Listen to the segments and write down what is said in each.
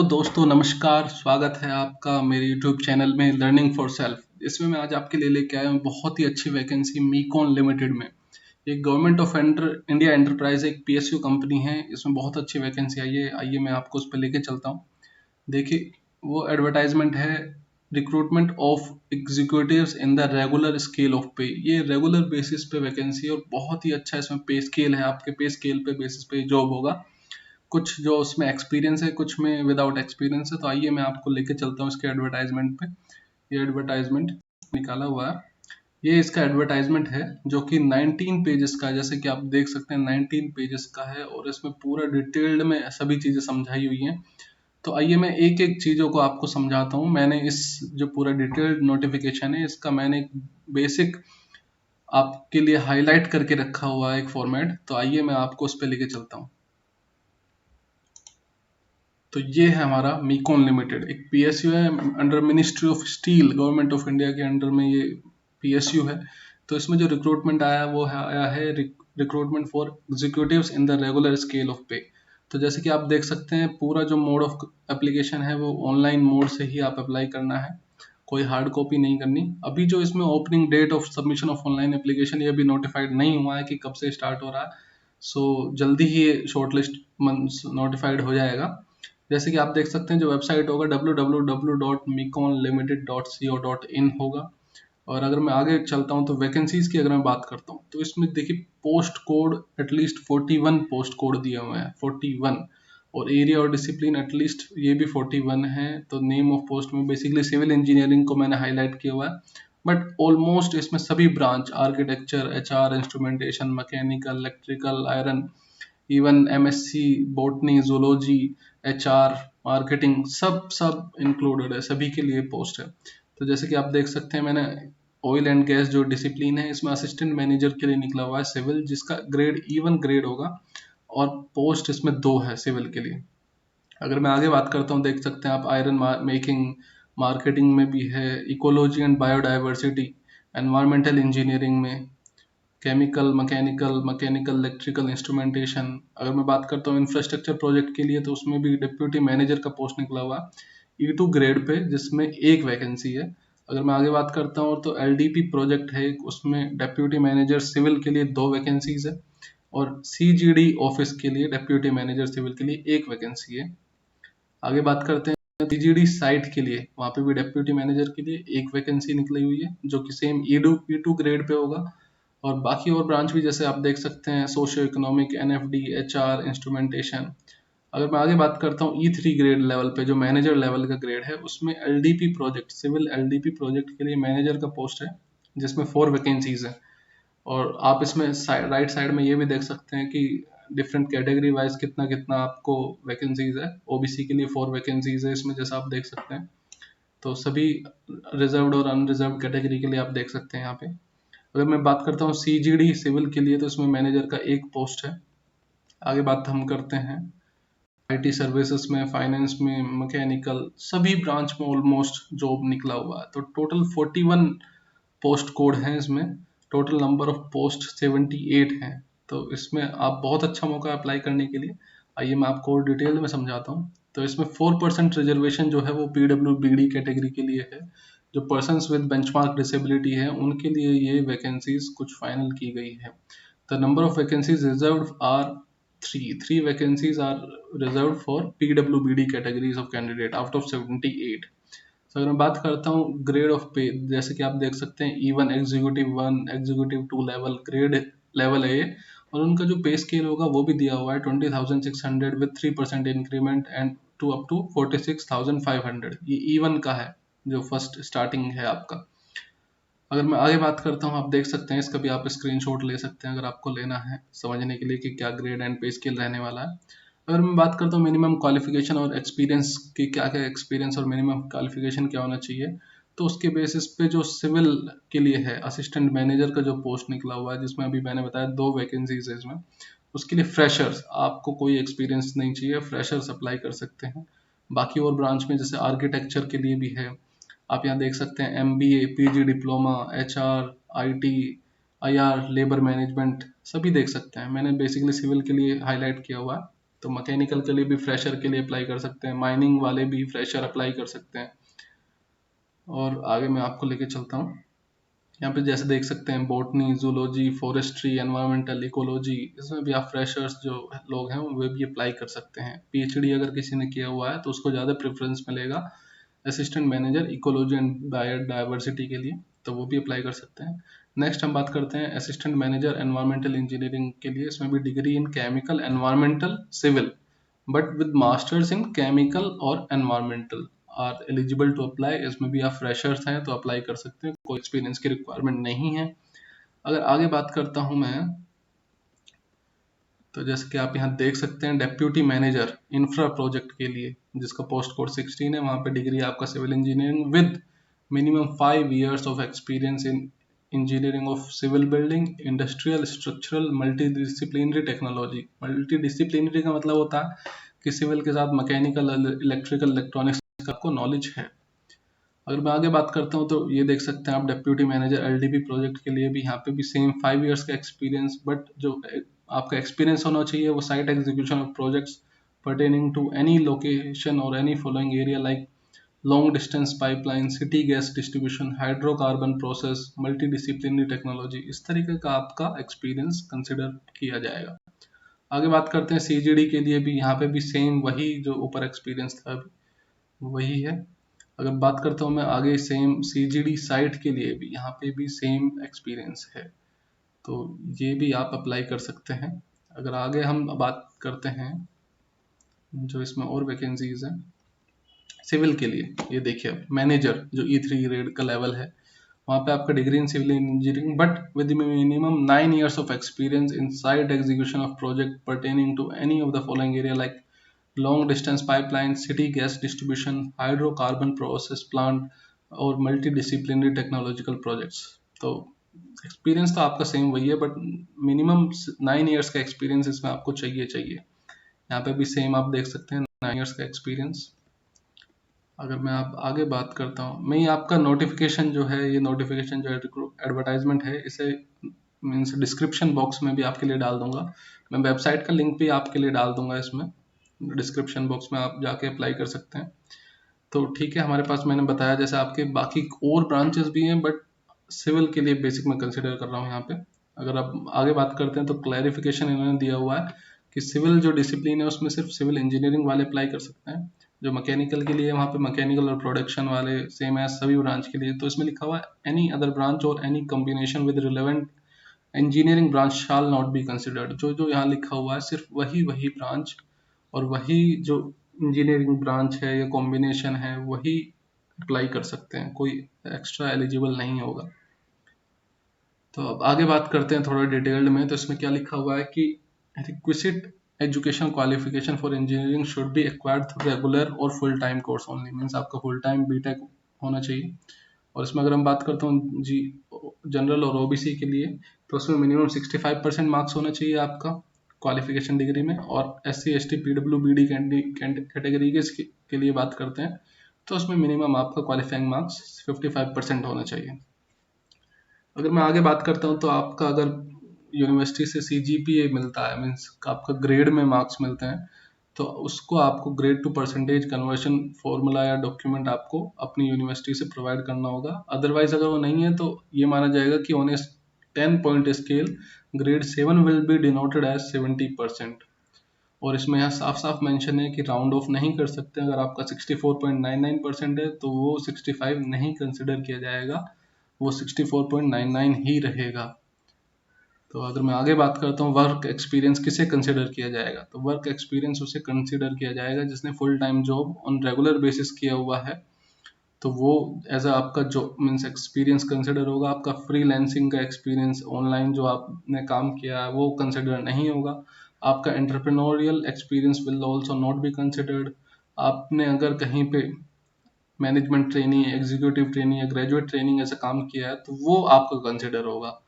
तो दोस्तों नमस्कार, स्वागत है आपका मेरे यूट्यूब चैनल में लर्निंग फॉर सेल्फ। इसमें मैं आज आपके लिए लेके आया हूँ बहुत ही अच्छी वैकेंसी मीकॉन लिमिटेड में। एक गवर्नमेंट ऑफ इंडिया एंटरप्राइज एक पीएसयू कंपनी है। इसमें बहुत अच्छी वैकेंसी आई है। आइए मैं आपको उस पर लेके चलता हूँ। देखिए, वो एडवर्टाइजमेंट है, recruitment of executives in the regular scale of पे। ये रेगुलर बेसिस पे वैकेंसी है और बहुत ही अच्छा इसमें पे स्केल है। आपके पे स्केल पे बेसिस पे जॉब होगा। कुछ जो उसमें एक्सपीरियंस है, कुछ में विदाउट एक्सपीरियंस है। तो आइए मैं आपको लेके चलता हूँ इसके एडवर्टाइजमेंट पे। ये एडवर्टाइजमेंट निकाला हुआ है। ये इसका एडवर्टाइजमेंट है जो कि 19 पेजेस का है। जैसे कि आप देख सकते हैं 19 पेजेस का है और इसमें पूरा डिटेल्ड में सभी चीज़ें समझाई हुई हैं। तो आइए मैं एक एक चीज़ों को आपको समझाता हूँ। मैंने इस जो पूरा डिटेल्ड नोटिफिकेशन है इसका मैंने एक बेसिक आपके लिए हाईलाइट करके रखा हुआ है एक फॉर्मेट। तो आइए मैं आपको उस पर लेके चलता हूँ। तो ये है हमारा मीकॉन लिमिटेड, एक पीएसयू है under ministry of steel, government of India के अंडर में ये पीएसयू है। तो इसमें जो रिक्रूटमेंट आया वो आया है recruitment for executives in the regular scale of पे। तो जैसे कि आप देख सकते हैं पूरा जो मोड ऑफ एप्लीकेशन है वो ऑनलाइन मोड से ही आप अप्लाई करना है, कोई हार्ड कॉपी नहीं करनी। अभी जो इसमें opening date of submission of online application ये अभी नोटिफाइड नहीं हुआ है कि कब से स्टार्ट हो रहा है। सो जल्दी ही ये शॉर्टलिस्ट नोटिफाइड हो जाएगा। जैसे कि आप देख सकते हैं जो वेबसाइट होगा www.miconlimited.co.in होगा। और अगर मैं आगे चलता हूं तो वैकेंसीज की अगर मैं बात करता हूं तो इसमें देखिए post code at least 41 post code दिए हुए हैं, 41। और एरिया और डिसिप्लिन एटलीस्ट ये भी 41 है। तो नेम ऑफ पोस्ट में बेसिकली सिविल इंजीनियरिंग को मैंने हाईलाइट किया हुआ है। बट ऑलमोस्ट इसमें सभी branch, architecture, HR, instrumentation, mechanical, electrical, iron, even MSc, botany, zoology, HR, marketing, सब सब इंक्लूडेड है, सभी के लिए पोस्ट है। तो जैसे कि आप देख सकते हैं मैंने ऑयल एंड गैस जो डिसिप्लिन है इसमें असिस्टेंट मैनेजर के लिए निकला हुआ है सिविल, जिसका ग्रेड E1 ग्रेड होगा। और पोस्ट इसमें 2 है सिविल के लिए। अगर मैं आगे बात करता हूँ देख सकते हैं आप आयरन मेकिंग, मार्केटिंग में भी है, ecology and biodiversity, environmental engineering में, केमिकल, मैकेनिकल, इलेक्ट्रिकल, इंस्ट्रूमेंटेशन। अगर मैं बात करता हूँ इंफ्रास्ट्रक्चर प्रोजेक्ट के लिए तो उसमें भी डिप्यूटी मैनेजर का पोस्ट निकला हुआ है E2 ग्रेड पे, जिसमें एक वैकेंसी है। अगर मैं आगे बात करता हूँ तो LDP प्रोजेक्ट है एक, उसमें डिप्यूटी मैनेजर सिविल के लिए 2 वैकेंसीज है। और CGD ऑफिस के लिए डिप्यूटी मैनेजर सिविल के लिए एक वैकेंसी है। आगे बात करते हैं CGD साइट के लिए, वहाँ पे भी डिप्यूटी मैनेजर के लिए एक वैकेंसी निकली हुई है जो कि सेम E2 ग्रेड पे होगा। और बाकी और ब्रांच भी जैसे आप देख सकते हैं socio economic, NFD, HR, instrumentation. अगर मैं आगे बात करता हूँ E3 ग्रेड लेवल पे जो मैनेजर लेवल का ग्रेड है उसमें LDP project, civil LDP project के लिए मैनेजर का पोस्ट है जिसमें 4 वैकेंसीज है। और आप इसमें राइट साइड में ये भी देख सकते हैं कि डिफरेंट कैटेगरी वाइज कितना कितना आपको वैकेंसीज है। OBC के लिए 4 वैकेंसीज है इसमें, जैसा आप देख सकते हैं। तो सभी रिजर्व्ड और अनरिजर्व कैटेगरी के लिए आप देख सकते हैं यहाँ पे। अगर मैं बात करता हूँ CGD सिविल के लिए तो इसमें मैनेजर का एक पोस्ट है। आगे बात हम करते हैं IT सर्विसेज में, फाइनेंस में, मैकेनिकल, सभी ब्रांच में ऑलमोस्ट जॉब निकला हुआ है। तो टोटल 41 पोस्ट कोड हैं इसमें। टोटल नंबर ऑफ पोस्ट 78 हैं। तो इसमें आप बहुत अच्छा मौका अप्लाई करने के लिए। आइए मैं आपको और डिटेल में समझाता हूँ। तो इसमें 4% रिजर्वेशन जो है वो PWBD कैटेगरी के लिए है। जो पर्सन्स विद बेंचमार्क डिसेबिलिटी है उनके लिए ये वैकेंसीज कुछ फाइनल की गई है। The number of vacancies reserve are 3 vacancies are reserve for PWBD categories of candidate out of 78। तो अगर मैं बात करता हूँ ग्रेड ऑफ पे, जैसे कि आप देख सकते हैं E1, executive 1, executive 2 level, grade level है ये। और उनका जो पे स्केल होगा वो भी दिया हुआ है 20,600 with 3% increment and to up to 46,500। ये E1 का है जो फर्स्ट स्टार्टिंग है आपका। अगर मैं आगे बात करता हूँ आप देख सकते हैं इसका भी आप स्क्रीनशॉट ले सकते हैं अगर आपको लेना है समझने के लिए कि क्या ग्रेड एंड पे स्केल रहने वाला है। अगर मैं बात करता हूँ मिनिमम क्वालिफिकेशन और एक्सपीरियंस की, क्या क्या एक्सपीरियंस और मिनिमम क्वालिफिकेशन क्या होना चाहिए, तो उसके बेसिस पे जो सिविल के लिए है असिस्टेंट मैनेजर का जो पोस्ट निकला हुआ है जिसमें अभी मैंने बताया 2 वैकेंसीज है इसमें, उसके लिए फ्रेशर्स, आपको कोई एक्सपीरियंस नहीं चाहिए, फ्रेशर्स अप्लाई कर सकते हैं। बाकी और ब्रांच में जैसे आर्किटेक्चर के लिए भी है, आप यहाँ देख सकते हैं MBA, PG diploma, HR, IT, IR, labour management, सभी देख सकते हैं। मैंने बेसिकली सिविल के लिए हाईलाइट किया हुआ है। तो मैकेनिकल के लिए भी फ्रेशर के लिए अप्लाई कर सकते हैं, माइनिंग वाले भी फ्रेशर अप्लाई कर सकते हैं। और आगे मैं आपको लेके चलता हूँ। यहाँ पे जैसे देख सकते हैं botany, zoology, forestry, environmental, ecology, इसमें भी आप फ्रेशर्स जो लोग हैं वे भी अप्लाई कर सकते हैं। पीएचडी अगर किसी ने किया हुआ है तो उसको ज़्यादा प्रेफरेंस मिलेगा assistant manager ecology and biodiversity के लिए, तो वो भी अप्लाई कर सकते हैं। नेक्स्ट हम बात करते हैं असिस्टेंट मैनेजर एनवायरमेंटल इंजीनियरिंग के लिए। इसमें भी degree in chemical, environmental, civil but with masters in chemical और environmental are eligible to apply. इसमें भी आप फ्रेशर्स हैं तो अप्लाई कर सकते हैं, कोई एक्सपीरियंस की रिक्वायरमेंट नहीं है। अगर आगे बात करता हूं मैं, तो जैसे कि आप यहाँ देख सकते हैं डेप्यूटी मैनेजर इंफ्रा प्रोजेक्ट के लिए, जिसका पोस्ट कोड 16 है, वहाँ पे डिग्री आपका civil engineering with minimum 5 years of experience in engineering of civil building, industrial, structural, multidisciplinary technology. Multidisciplinary का मतलब होता है कि सिविल के साथ मैकेनिकल, इलेक्ट्रिकल, इलेक्ट्रॉनिक्स का आपको नॉलेज है। अगर मैं आगे बात करता हूँ तो ये देख सकते हैं आप डेप्यूटी मैनेजर एलडीपी प्रोजेक्ट के लिए भी यहाँ पे भी सेम 5 years का एक्सपीरियंस, बट जो आपका एक्सपीरियंस होना चाहिए वो site execution of projects pertaining to any location or any following area like long distance pipeline, city gas distribution, hydrocarbon process, multidisciplinary technology। इस तरीके का आपका एक्सपीरियंस कंसिडर किया जाएगा। आगे बात करते हैं सीजीडी के लिए भी, यहाँ पे भी सेम वही जो ऊपर एक्सपीरियंस था वही है। अगर बात करता हूँ मैं आगे सेम सीजीडी साइट के लिए भी, यहाँ पे भी सेम एक्सपीरियंस है, तो ये भी आप अप्लाई कर सकते हैं। अगर आगे हम बात करते हैं जो इसमें और वैकेंसीज हैं सिविल के लिए, ये देखिए आप मैनेजर जो E3 ग्रेड का लेवल है, वहाँ पे आपका degree in civil engineering but with minimum 9 years of experience in site execution of project pertaining to any of the following area like long distance pipeline, city gas distribution, hydrocarbon process plant और multidisciplinary technological projects। तो experience तो आपका same वही है but minimum 9 years का experience इसमें आपको चाहिए। यहाँ पे भी सेम आप देख सकते हैं 9 years का एक्सपीरियंस। अगर मैं आप आगे बात करता हूँ, मैं ये आपका नोटिफिकेशन जो है, ये नोटिफिकेशन जो एडवर्टाइजमेंट है, इसे मीन्स डिस्क्रिप्शन बॉक्स में भी आपके लिए डाल दूंगा। मैं वेबसाइट का लिंक भी आपके लिए डाल दूंगा इसमें डिस्क्रिप्शन बॉक्स में, आप जाके अप्लाई कर सकते हैं। तो ठीक है, हमारे पास मैंने बताया जैसे आपके बाकी और ब्रांचेस भी हैं बट सिविल के लिए बेसिक मैं कंसिडर कर रहा हूँ यहाँ पे। अगर आप आगे बात करते हैं तो क्लैरिफिकेशन इन्होंने दिया हुआ है कि सिविल जो डिसिप्लिन है उसमें सिर्फ सिविल इंजीनियरिंग वाले अप्लाई कर सकते हैं। जो मैकेनिकल के लिए वहाँ पे मैकेनिकल और प्रोडक्शन वाले सेम है सभी ब्रांच के लिए। तो इसमें लिखा हुआ है एनी अदर ब्रांच और any combination with relevant engineering branch shall not be considered. जो जो यहाँ लिखा हुआ है सिर्फ वही ब्रांच और वही जो इंजीनियरिंग ब्रांच है या कॉम्बिनेशन है वही अप्लाई कर सकते हैं, कोई एक्स्ट्रा एलिजिबल नहीं होगा। तो अब आगे बात करते हैं थोड़ा डिटेल्ड में। तो इसमें क्या लिखा हुआ है कि requisite education qualification for engineering should be acquired through regular और full time course only, means आपका फुल टाइम बीटेक होना चाहिए। और इसमें अगर हम बात करता हूँ जी जनरल और ओबीसी के लिए, तो उसमें मिनिमम 65% मार्क्स होना चाहिए आपका क्वालिफिकेशन डिग्री में। और SC ST PWBD कैटेगरी के लिए बात करते हैं तो उसमें मिनिमम आपका क्वालिफाइंग मार्क्स 55% होना चाहिए। अगर मैं आगे बात करता हूँ तो आपका अगर यूनिवर्सिटी से CGPA मिलता है, मीन्स आपका ग्रेड में मार्क्स मिलते हैं, तो उसको आपको grade two percentage conversion formula या डॉक्यूमेंट आपको अपनी यूनिवर्सिटी से प्रोवाइड करना होगा। अदरवाइज अगर वो नहीं है तो ये माना जाएगा कि on a 10-point scale grade 7 will be denoted as 70%। और इसमें यहाँ साफ साफ मेंशन है कि राउंड ऑफ नहीं कर सकते। अगर आपका 64.99% है तो वो 65 नहीं कंसिडर किया जाएगा, वो 64.99 ही रहेगा। तो अगर मैं आगे बात करता हूँ वर्क एक्सपीरियंस किसे कंसिडर किया जाएगा, तो वर्क एक्सपीरियंस उसे कंसिडर किया जाएगा जिसने full time job on regular basis किया हुआ है, तो वो एज आपका जॉब मीन्स एक्सपीरियंस कंसिडर होगा। आपका फ्रीलांसिंग का एक्सपीरियंस, ऑनलाइन जो आपने काम किया है वो कंसिडर नहीं होगा। आपका entrepreneurial experience will also not be considered. आपने अगर कहीं पे मैनेजमेंट ट्रेनिंग, एग्जीक्यूटिव ट्रेनिंग या ग्रेजुएट ट्रेनिंग ऐसा काम किया है तो वो आपका कंसिडर होगा,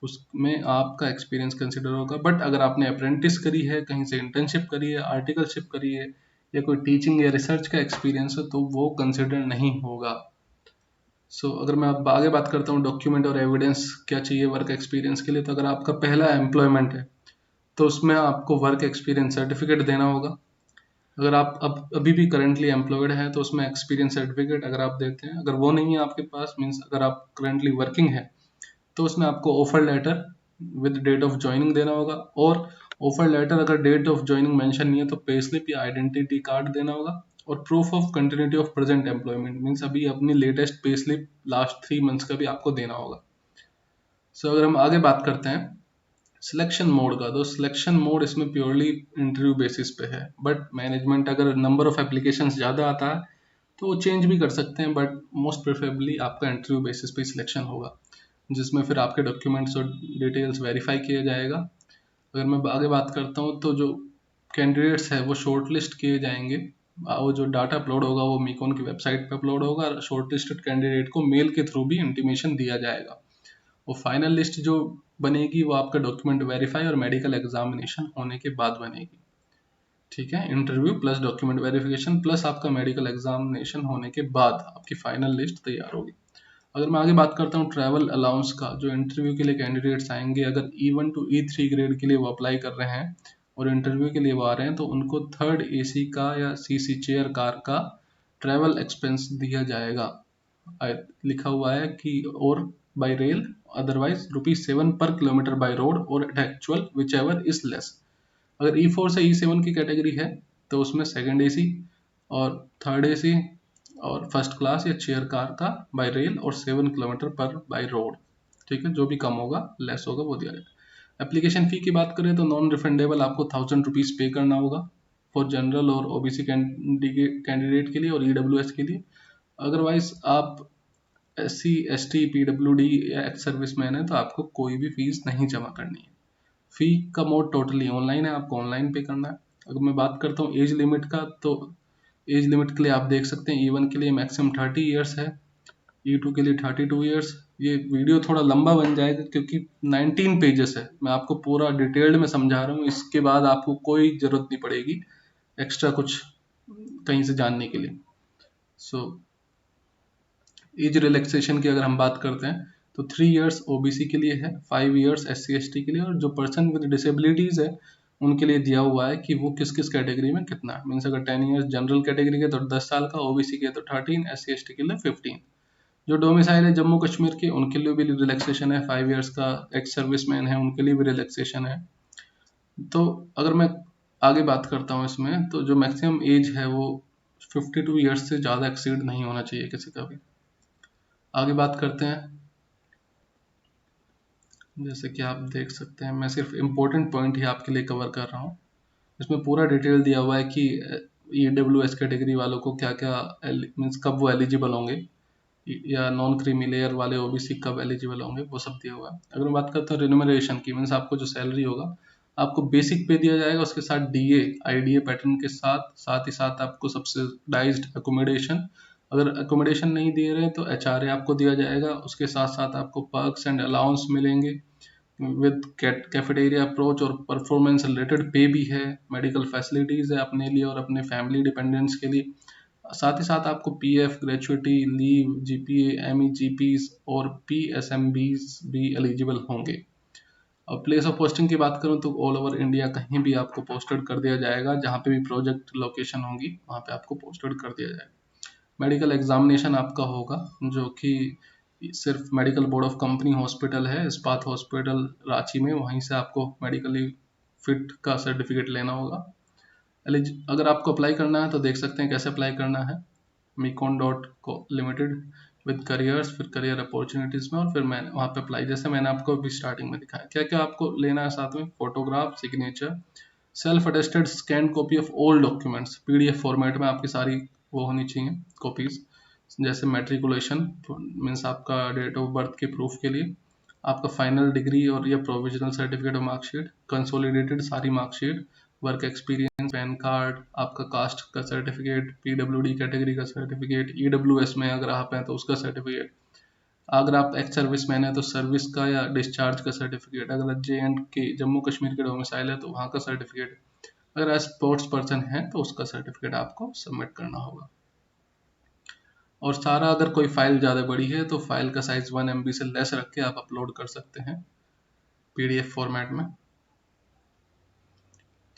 उसमें आपका एक्सपीरियंस कंसिडर होगा। बट अगर आपने अप्रेंटिस करी है, कहीं से इंटर्नशिप करी है, आर्टिकलशिप करी है या कोई टीचिंग या रिसर्च का एक्सपीरियंस है तो वो कंसिडर नहीं होगा। अगर मैं अब आगे बात करता हूँ डॉक्यूमेंट और एविडेंस क्या चाहिए वर्क एक्सपीरियंस के लिए, तो अगर आपका पहला एम्प्लॉयमेंट है तो उसमें आपको वर्क एक्सपीरियंस सर्टिफिकेट देना होगा। अगर आप अब अभी भी करेंटली एम्प्लॉयड हैं तो उसमें एक्सपीरियंस सर्टिफिकेट अगर आप देते हैं, अगर वो नहीं है आपके पास, मीन्स अगर आप करेंटली वर्किंग है, तो उसमें आपको offer letter with date of joining देना होगा। और ऑफर लेटर अगर डेट ऑफ ज्वाइनिंग मेंशन नहीं है तो पे स्लिप या आइडेंटिटी कार्ड देना होगा। और proof of continuity of present employment, means अभी अपनी latest pay slip last 3 months का भी आपको देना होगा। सो अगर हम आगे बात करते हैं सिलेक्शन मोड का, तो सिलेक्शन मोड इसमें प्योरली इंटरव्यू बेसिस पे है। बट मैनेजमेंट अगर नंबर ऑफ एप्लीकेशंस ज़्यादा आता है तो वो चेंज भी कर सकते हैं, बट मोस्ट प्रेफरेबली आपका इंटरव्यू बेसिस पे सिलेक्शन होगा, जिसमें फिर आपके डॉक्यूमेंट्स और डिटेल्स वेरीफाई किया जाएगा। अगर मैं आगे बात करता हूँ तो जो कैंडिडेट्स है वो शॉर्ट लिस्ट किए जाएंगे। वो जो डाटा अपलोड होगा वो मीकॉन की वेबसाइट पे अपलोड होगा। शॉर्ट लिस्टेड कैंडिडेट को मेल के थ्रू भी इंटीमेशन दिया जाएगा। वो फाइनल लिस्ट जो बनेगी वो आपका डॉक्यूमेंट वेरीफाई और मेडिकल एग्जामिनेशन होने के बाद बनेगी। ठीक है, interview plus document verification plus आपका मेडिकल एग्जामिनेशन होने के बाद आपकी फाइनल लिस्ट तैयार होगी। अगर मैं आगे बात करता हूँ ट्रैवल अलाउंस का, जो इंटरव्यू के लिए कैंडिडेट्स आएंगे, अगर E1 to E3 ग्रेड के लिए वो अप्लाई कर रहे हैं और इंटरव्यू के लिए वो आ रहे हैं, तो उनको थर्ड AC का या CC चेयर कार का ट्रैवल एक्सपेंस दिया जाएगा। लिखा हुआ है कि और बाय रेल, अदरवाइज ₹7 पर किलोमीटर बाय रोड और actual which ever is less. अगर E4 से E7 की कैटेगरी है तो उसमें सेकंड AC और थर्ड AC और फर्स्ट क्लास या चेयर कार का बाय रेल और 7 किलोमीटर पर बाय रोड। ठीक है, जो भी कम होगा लेस होगा वो दिया जाएगा। एप्लीकेशन फ़ी की बात करें तो नॉन रिफंडेबल आपको ₹1000 पे करना होगा फॉर जनरल और OBC कैंडिडेट के लिए और EWS के लिए। अदरवाइज आप SC ST PWD या एक्स सर्विस मैन है तो आपको कोई भी फीस नहीं जमा करनी है। फी का मोड टोटली ऑनलाइन है, आपको ऑनलाइन पे करना है। अगर मैं बात करता हूँ एज लिमिट का, तो एज लिमिट के लिए आप देख सकते हैं E1 के लिए मैक्सिमम 30 ईयर्स है, E2 के लिए 32 ईयर्स। ये वीडियो थोड़ा लंबा बन जाएगा क्योंकि 19 पेजेस है, मैं आपको पूरा डिटेल्ड में समझा रहा हूँ। इसके बाद आपको कोई ज़रूरत नहीं पड़ेगी एक्स्ट्रा कुछ कहीं से जानने के लिए। सो एज रिलैक्सेशन की अगर हम बात करते हैं तो 3 इयर्स OBC के लिए है, 5 इयर्स SC ST के लिए, और जो पर्सन विद डिसेबिलिटीज़ है उनके लिए दिया हुआ है कि वो किस किस कैटेगरी में कितना है। मीन्स अगर 10 इयर्स जनरल कैटेगरी के तो 10 साल का, OBC के तो 13, SC ST के लिए 15। जो डोमिसाइल है जम्मू कश्मीर के उनके लिए भी रिलैक्सेशन है, 5 इयर्स का। एक्स सर्विस मैन है उनके लिए भी रिलैक्सेशन है। तो अगर मैं आगे बात करता हूँ इसमें, तो जो मैक्सिमम एज है वो 52 ईयर्स से ज़्यादा एक्सीड नहीं होना चाहिए किसी का भी। आगे बात करते हैं, जैसे कि आप देख सकते हैं मैं सिर्फ इम्पोर्टेंट पॉइंट ही आपके लिए कवर कर रहा हूँ। इसमें पूरा डिटेल दिया हुआ है कि EWS कैटेगरी वालों को क्या क्या मीन्स कब वो एलिजिबल होंगे, या नॉन क्रीमी लेयर वाले OBC कब एलिजिबल होंगे, वो सब दिया हुआ है। अगर मैं बात करता हूँ रिन्यूमरेशन की, मीन्स आपको जो सैलरी होगा आपको बेसिक पे दिया जाएगा, उसके साथ DA IDA पैटर्न के साथ, साथ ही साथ आपको सब्सिडाइज्ड एकोमोडेशन। अगर एकोमोडेशन नहीं दिए रहे तो HRA आपको दिया जाएगा। उसके साथ साथ आपको पर्क्स एंड अलाउंस मिलेंगे विद कैफेटेरिया अप्रोच, और परफॉर्मेंस रिलेटेड पे भी है। मेडिकल फैसिलिटीज़ है अपने लिए और अपने फैमिली डिपेंडेंट्स के लिए। साथ ही साथ आपको PF, gratuity, leave, GPA, MEGPs और PSMBs भी एलिजिबल होंगे। और प्लेस ऑफ पोस्टिंग की बात करूँ तो ऑल ओवर इंडिया कहीं भी आपको पोस्टेड कर दिया जाएगा, जहाँ पे भी प्रोजेक्ट लोकेशन होगी वहाँ पे आपको पोस्टेड कर दिया जाएगा। मेडिकल एग्जामिनेशन आपका होगा, जो कि सिर्फ medical board of company hospital है, इस्पात हॉस्पिटल रांची में, वहीं से आपको मेडिकली फिट का सर्टिफिकेट लेना होगा। अगर आपको अप्लाई करना है तो देख सकते हैं कैसे अप्लाई करना है। mecon.co.limited विद करियर्स, फिर करियर अपॉर्चुनिटीज़ में, और फिर मैं वहाँ पे अप्लाई, जैसे मैंने आपको अभी स्टार्टिंग में दिखाया। क्या क्या आपको लेना है साथ में, photograph, signature, self attested scan copy of all documents, PDF format में आपकी सारी वो होनी चाहिए कॉपीज़, जैसे मैट्रिकुलेशन मीन्स आपका डेट ऑफ बर्थ के प्रूफ के लिए, आपका फाइनल डिग्री और या प्रोविजनल सर्टिफिकेट और मार्कशीट, कंसोलिडेटेड सारी marksheet, work experience, pan card, आपका कास्ट का सर्टिफिकेट, PWD कैटेगरी का सर्टिफिकेट, EWS में अगर आप हैं तो उसका सर्टिफिकेट, अगर आप एक्स सर्विस मैन है तो सर्विस का या डिस्चार्ज का सर्टिफिकेट, अगर JNK जम्मू कश्मीर के डोमिसाइल है तो वहाँ का सर्टिफिकेट, अगर एज स्पोर्ट्स पर्सन है तो उसका सर्टिफिकेट आपको सबमिट करना होगा। और सारा अगर कोई फाइल ज़्यादा बड़ी है तो फाइल का साइज 1 MB से लेस रख के आप अपलोड कर सकते हैं PDF फॉर्मेट में।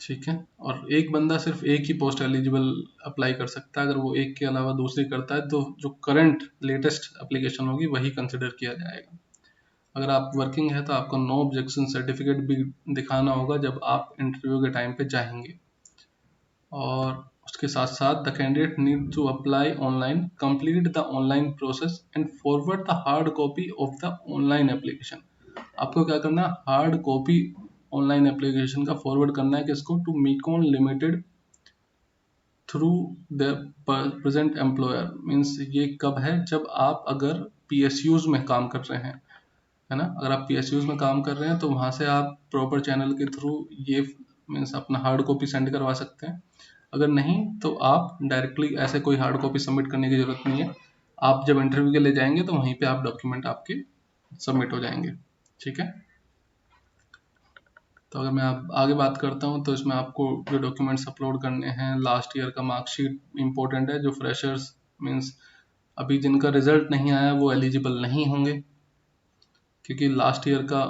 ठीक है। और एक बंदा सिर्फ एक ही पोस्ट एलिजिबल अप्लाई कर सकता है। अगर वो एक के अलावा दूसरी करता है तो जो करंट लेटेस्ट एप्लीकेशन होगी वही कंसिडर किया जाएगा। अगर आप वर्किंग है तो आपको नो ऑब्जेक्शन सर्टिफिकेट भी दिखाना होगा जब आप इंटरव्यू के टाइम पे जाएंगे। और उसके साथ साथ the candidate need to apply online, complete the online process and forward the hard copy of the online application. आपको क्या करना है, हार्ड कॉपी ऑनलाइन एप्लीकेशन का फॉरवर्ड करना है किसको, to MECON limited through the present employer. Means ये कब है, जब आप अगर PSUs में काम कर रहे हैं, है ना। अगर आप PSUs में काम कर रहे हैं तो वहाँ से आप प्रॉपर चैनल के थ्रू ये मीन्स अपना हार्ड कॉपी सेंड करवा सकते हैं। अगर नहीं तो आप डायरेक्टली ऐसे कोई हार्ड कॉपी सबमिट करने की जरूरत नहीं है। आप जब इंटरव्यू के लिए जाएंगे तो वहीं पे आप डॉक्यूमेंट आपके सबमिट हो जाएंगे। ठीक है। तो अगर मैं आप आगे बात करता हूँ तो इसमें आपको जो डॉक्यूमेंट्स अपलोड करने हैं, लास्ट ईयर का मार्कशीट इंपॉर्टेंट है। जो फ्रेशर्स मीन्स अभी जिनका रिजल्ट नहीं आया वो एलिजिबल नहीं होंगे, क्योंकि लास्ट ईयर का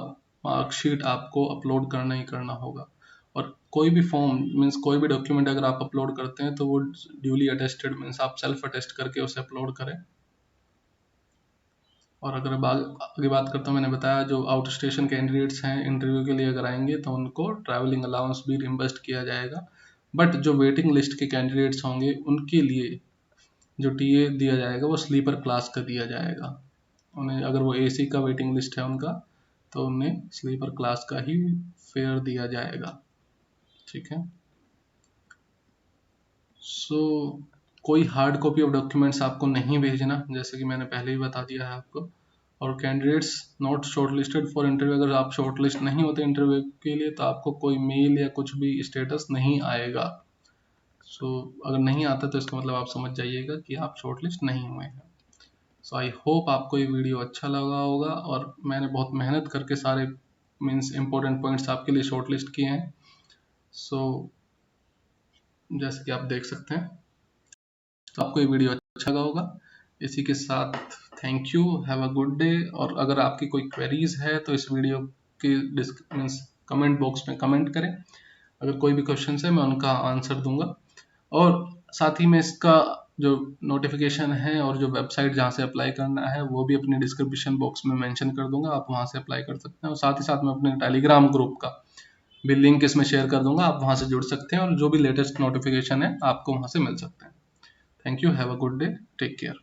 मार्कशीट आपको अपलोड करना ही करना होगा। और कोई भी फॉर्म मीन्स कोई भी डॉक्यूमेंट अगर आप अपलोड करते हैं तो वो ड्यूली अटेस्टेड मीन्स आप सेल्फ अटेस्ट करके उसे अपलोड करें। और अगर आगे बात करता हूँ, मैंने बताया जो आउट स्टेशन कैंडिडेट्स हैं इंटरव्यू के लिए अगर आएंगे तो उनको ट्रैवलिंग अलाउंस भी रिम्बर्स्ड किया जाएगा। बट जो वेटिंग लिस्ट के कैंडिडेट्स होंगे उनके लिए जो TA दिया जाएगा वो स्लीपर क्लास का दिया जाएगा। उन्हें अगर वो AC का वेटिंग लिस्ट है उनका तो उन्हें स्लीपर क्लास का ही फेयर दिया जाएगा। ठीक है। सो कोई हार्ड कॉपी ऑफ डॉक्यूमेंट्स आपको नहीं भेजना, जैसे कि मैंने पहले ही बता दिया है आपको। और candidates not shortlisted for interview, अगर आप शॉर्टलिस्ट नहीं होते इंटरव्यू के लिए तो आपको कोई मेल या कुछ भी स्टेटस नहीं आएगा। सो अगर नहीं आता तो इसका मतलब आप समझ जाइएगा कि आप शॉर्टलिस्ट नहीं हुए हैं। सो आई होप आपको ये वीडियो अच्छा लगा होगा और मैंने बहुत मेहनत करके सारे मीन्स इंपॉर्टेंट पॉइंट्स आपके लिए शॉर्टलिस्ट किए हैं। सो जैसे कि आप देख सकते हैं, तो आपको ये वीडियो अच्छा लगा होगा। इसी के साथ thank you, have a good day. और अगर आपकी कोई क्वेरीज है तो इस वीडियो के मीन्स कमेंट बॉक्स में कमेंट करें। अगर कोई भी क्वेश्चन है मैं उनका आंसर दूंगा। और साथ ही में इसका जो नोटिफिकेशन है और जो वेबसाइट जहाँ से अप्लाई करना है वो भी अपने डिस्क्रिप्शन बॉक्स में मेंशन कर दूंगा, आप वहाँ से अप्लाई कर सकते हैं। और साथ ही साथ मैं अपने टेलीग्राम ग्रुप का भी लिंक इसमें शेयर कर दूंगा, आप वहाँ से जुड़ सकते हैं और जो भी लेटेस्ट नोटिफिकेशन है आपको वहाँ से मिल सकते हैं। Thank you. Have a good day. Take care.